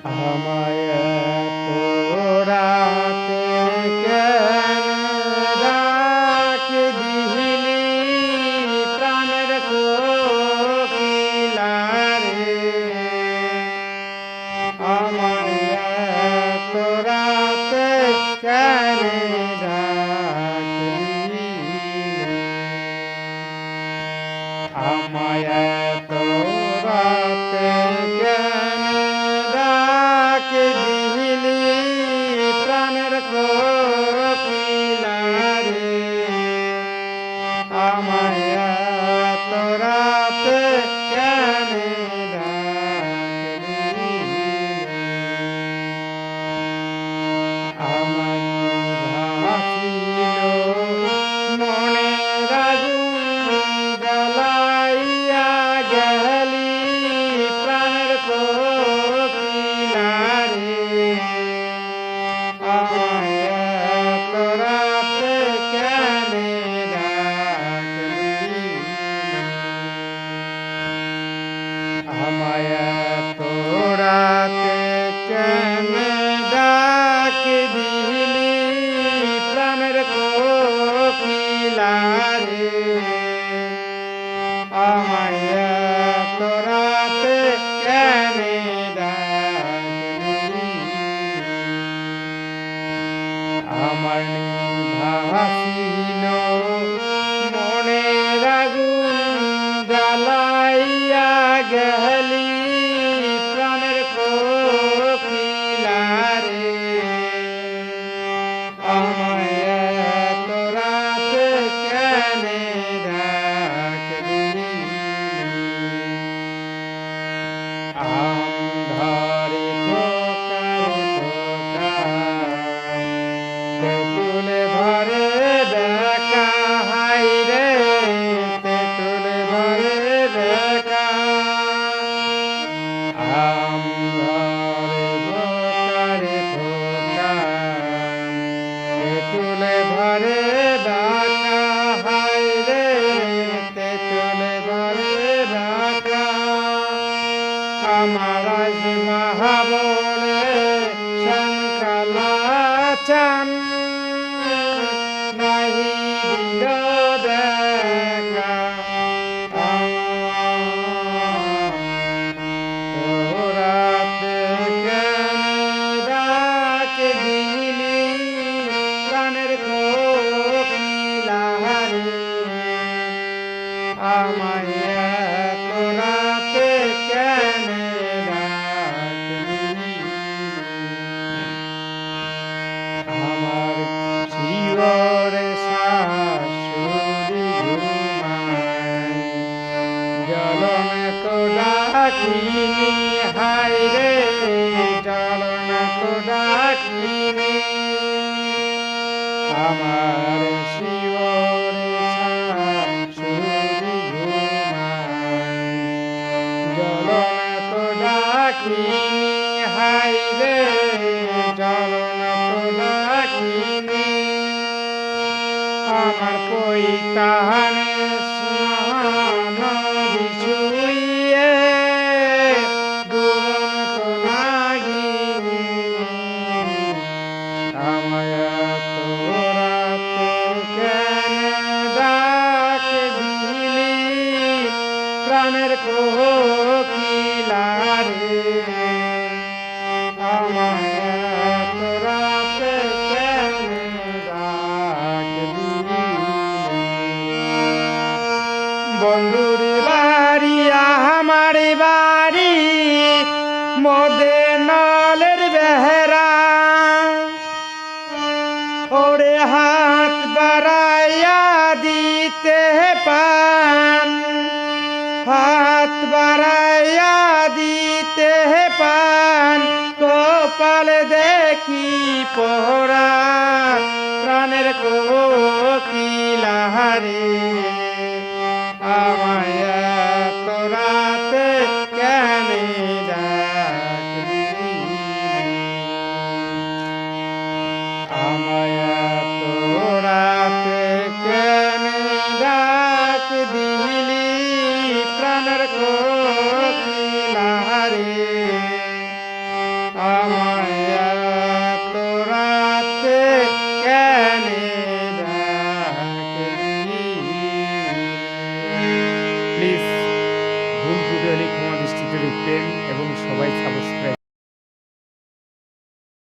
আমায় তোরাতে কেন ডাকি দিলি প্রাণের কোকিলা রে। আমায় তোরাতে কেন ডাকলি, আমায় তোরাতে কেন ডাকি দিলি প্রাণের কোকিলা রে। আমায় তোরাতে কেন ডাকলি, আমার ভাসিল মনের আগুন জ্বালাইয়া গেলি প্রাণের কোকিলা রে। আমায় তোরাতে কেন ডাকলি, আমায় তোরাতে কেন ডাক দিলি প্রাণের কোকিলা রে। আমায় তোরাতে কেন ডাকলি, আমার ভাসিল মনের আগুন জ্বালাইয়া গেলি প্রাণের কোকিলা রে। আমায় তোরাতে কেন ডাকলি, ধরে তেঁতুল ধরে দেখা, হাই রে তেঁতুল ধরে দেখা। আম ধরে ধোকারে ধোকা, তেঁতুল ধরে দেখা, হাই রে তেঁতুল ধরে দেখা। আমার আজ মহাবলে শঙ্কালা চান নাহি দিল দেখা। তোরাতে কেন ডাক দিলি প্রাণের কোকিলা রে। আমায় তোরাতে কেন ডাকলি, আমার শিওরে শাশুড়ি ঘুমায় জ্বলন তো ডাকিনি, হাই রে জ্বলন তো ডাকিনি। আমার শিওরে শাশুড়ি ঘুমায় জ্বলন তো ডাকিনি, হাই রে জ্বলন তো ডাকিনি। আমার পৈতানে স্নান বিছুইয়ে দুরন তো লাগিনি। আমায় তোরাতে কেন ডাক দিলি প্রাণের কোকিলা রে। আমায় তোরাতে কেন ডাকলি, বন্ধুর বাড়ি আমার বাড়ি মদে নলের বেহরা। ওরে হাত বাড়াইয়া দিতে পান, হাত বাড়াইয়া দিতে পান, কপাল দেখি পোড়া প্রাণের কোকিলা রে। আমায় তোরাতে কেন ডাকলি, আমায় তোরাতে কেন ডাক দিলি প্রাণের কোকিলা রে। ভিডিওটি প্রেম এবং সবাই সাবস্ক্রাইব